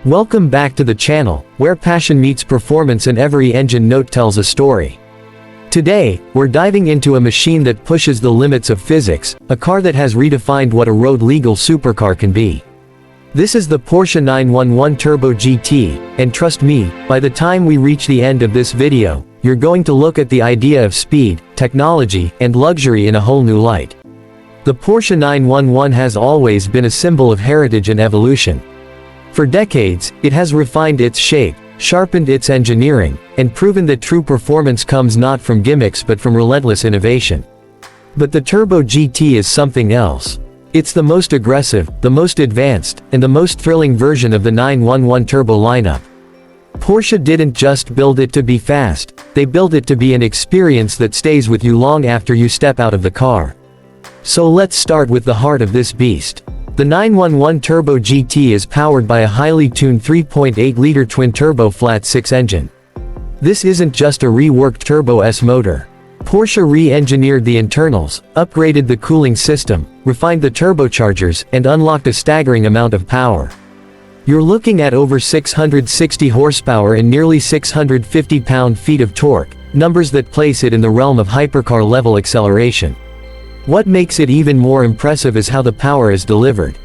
Welcome back to the channel, where passion meets performance and every engine note tells a story. Today, we're diving into a machine that pushes the limits of physics, a car that has redefined what a road-legal supercar can be. This is the Porsche 911 Turbo GT, and trust me, by the time we reach the end of this video, you're going to look at the idea of speed, technology, and luxury in a whole new light. The Porsche 911 has always been a symbol of heritage and evolution. For decades, it has refined its shape, sharpened its engineering, and proven that true performance comes not from gimmicks but from relentless innovation. But the Turbo GT is something else. It's the most aggressive, the most advanced, and the most thrilling version of the 911 Turbo lineup. Porsche didn't just build it to be fast, they built it to be an experience that stays with you long after you step out of the car. So let's start with the heart of this beast. The 911 Turbo GT is powered by a highly tuned 3.8-liter twin-turbo flat-six engine. This isn't just a reworked Turbo S motor. Porsche re-engineered the internals, upgraded the cooling system, refined the turbochargers, and unlocked a staggering amount of power. You're looking at over 660 horsepower and nearly 650 pound-feet of torque, numbers that place it in the realm of hypercar-level acceleration. What makes it even more impressive is how the power is delivered.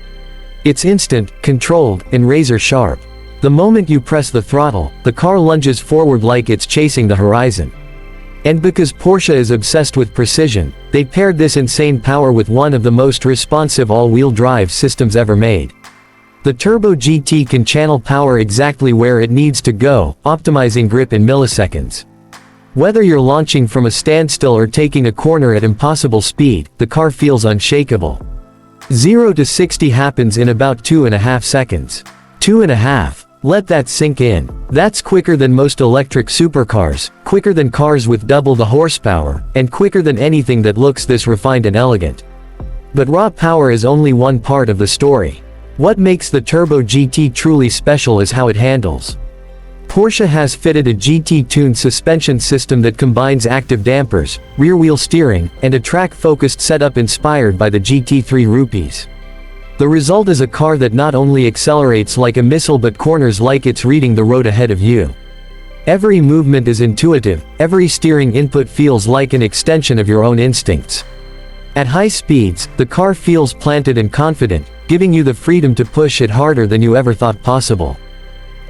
It's instant, controlled, and razor-sharp. The moment you press the throttle, the car lunges forward like it's chasing the horizon. And because Porsche is obsessed with precision, they paired this insane power with one of the most responsive all-wheel drive systems ever made. The Turbo GT can channel power exactly where it needs to go, optimizing grip in milliseconds. Whether you're launching from a standstill or taking a corner at impossible speed, the car feels unshakable. 0 to 60 happens in about 2.5 seconds. 2.5. Let that sink in. That's quicker than most electric supercars, quicker than cars with double the horsepower, and quicker than anything that looks this refined and elegant. But raw power is only one part of the story. What makes the Turbo GT truly special is how it handles. Porsche has fitted a GT-tuned suspension system that combines active dampers, rear-wheel steering, and a track-focused setup inspired by the GT3 Rupees. The result is a car that not only accelerates like a missile but corners like it's reading the road ahead of you. Every movement is intuitive, every steering input feels like an extension of your own instincts. At high speeds, the car feels planted and confident, giving you the freedom to push it harder than you ever thought possible.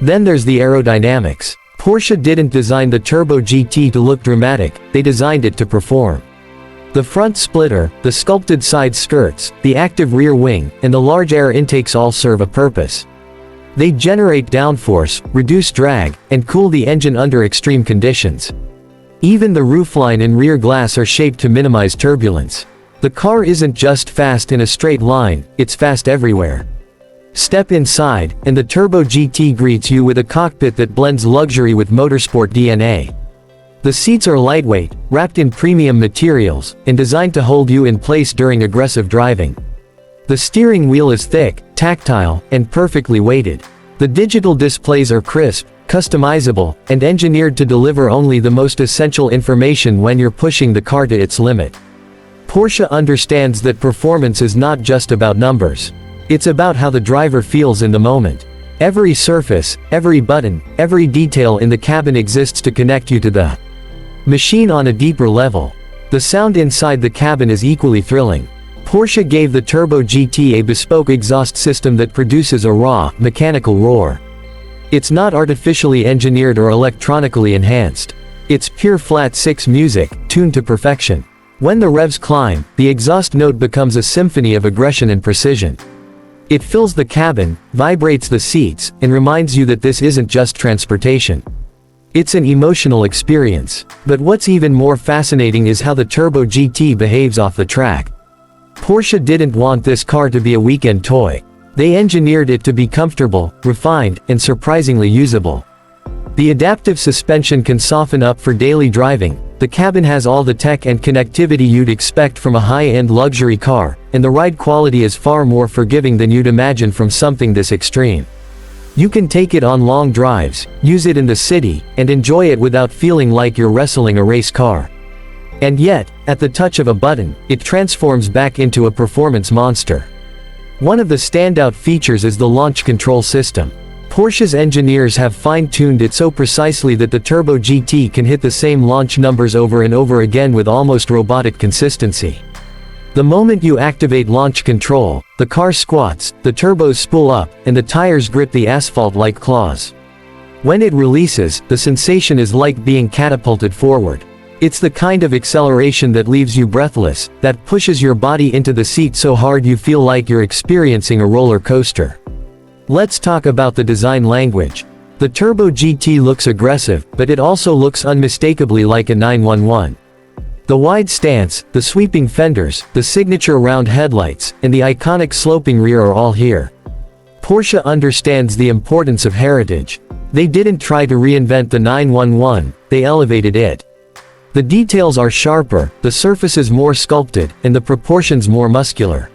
Then there's the aerodynamics. Porsche didn't design the Turbo GT to look dramatic, they designed it to perform. The front splitter, the sculpted side skirts, the active rear wing, and the large air intakes all serve a purpose. They generate downforce, reduce drag, and cool the engine under extreme conditions. Even the roofline and rear glass are shaped to minimize turbulence. The car isn't just fast in a straight line, it's fast everywhere. Step inside, and the Turbo GT greets you with a cockpit that blends luxury with motorsport DNA. The seats are lightweight, wrapped in premium materials, and designed to hold you in place during aggressive driving. The steering wheel is thick, tactile, and perfectly weighted. The digital displays are crisp, customizable, and engineered to deliver only the most essential information when you're pushing the car to its limit. Porsche understands that performance is not just about numbers. It's about how the driver feels in the moment. Every surface, every button, every detail in the cabin exists to connect you to the machine on a deeper level. The sound inside the cabin is equally thrilling. Porsche gave the Turbo GT a bespoke exhaust system that produces a raw, mechanical roar. It's not artificially engineered or electronically enhanced. It's pure flat-six music, tuned to perfection. When the revs climb, the exhaust note becomes a symphony of aggression and precision. It fills the cabin, vibrates the seats, and reminds you that this isn't just transportation. It's an emotional experience. But what's even more fascinating is how the Turbo GT behaves off the track. Porsche didn't want this car to be a weekend toy. They engineered it to be comfortable, refined, and surprisingly usable. The adaptive suspension can soften up for daily driving. The cabin has all the tech and connectivity you'd expect from a high-end luxury car, and the ride quality is far more forgiving than you'd imagine from something this extreme. You can take it on long drives, use it in the city, and enjoy it without feeling like you're wrestling a race car. And yet, at the touch of a button, it transforms back into a performance monster. One of the standout features is the launch control system. Porsche's engineers have fine-tuned it so precisely that the Turbo GT can hit the same launch numbers over and over again with almost robotic consistency. The moment you activate launch control, the car squats, the turbos spool up, and the tires grip the asphalt like claws. When it releases, the sensation is like being catapulted forward. It's the kind of acceleration that leaves you breathless, that pushes your body into the seat so hard you feel like you're experiencing a roller coaster. Let's talk about the design language. The Turbo GT looks aggressive, but it also looks unmistakably like a 911. The wide stance, the sweeping fenders, the signature round headlights, and the iconic sloping rear are all here. Porsche understands the importance of heritage. They didn't try to reinvent the 911, they elevated it. The details are sharper, the surfaces more sculpted, and the proportions more muscular.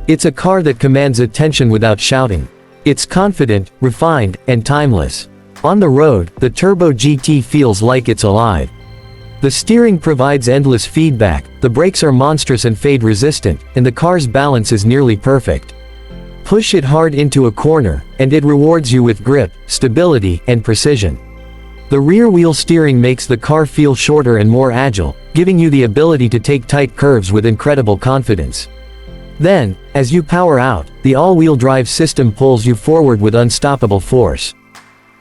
It's a car that commands attention without shouting. It's confident, refined, and timeless. On the road, the Turbo GT feels like it's alive. The steering provides endless feedback, the brakes are monstrous and fade-resistant, and the car's balance is nearly perfect. Push it hard into a corner, and it rewards you with grip, stability, and precision. The rear-wheel steering makes the car feel shorter and more agile, giving you the ability to take tight curves with incredible confidence. Then, as you power out, the all-wheel drive system pulls you forward with unstoppable force.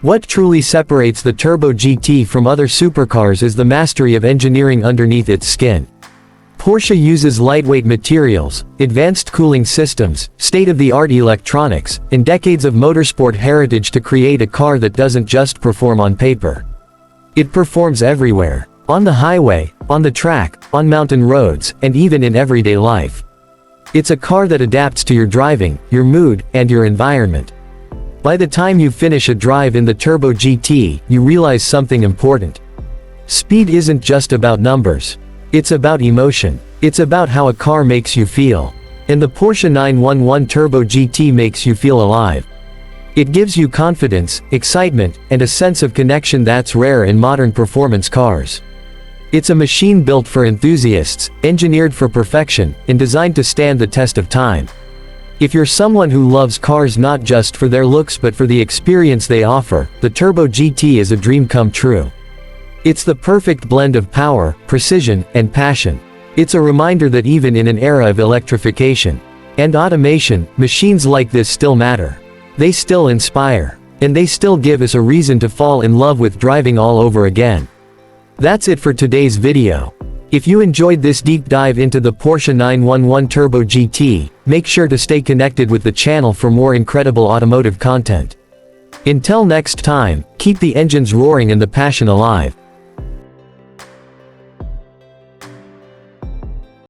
What truly separates the Turbo GT from other supercars is the mastery of engineering underneath its skin. Porsche uses lightweight materials, advanced cooling systems, state-of-the-art electronics, and decades of motorsport heritage to create a car that doesn't just perform on paper. It performs everywhere. On the highway, on the track, on mountain roads, and even in everyday life. It's a car that adapts to your driving, your mood, and your environment. By the time you finish a drive in the Turbo GT, you realize something important. Speed isn't just about numbers. It's about emotion. It's about how a car makes you feel. And the Porsche 911 Turbo GT makes you feel alive. It gives you confidence, excitement, and a sense of connection that's rare in modern performance cars. It's a machine built for enthusiasts, engineered for perfection, and designed to stand the test of time. If you're someone who loves cars not just for their looks but for the experience they offer, the Turbo GT is a dream come true. It's the perfect blend of power, precision, and passion. It's a reminder that even in an era of electrification and automation, machines like this still matter. They still inspire. And they still give us a reason to fall in love with driving all over again. That's it for today's video. If you enjoyed this deep dive into the Porsche 911 Turbo GT, make sure to stay connected with the channel for more incredible automotive content. Until next time, keep the engines roaring and the passion alive.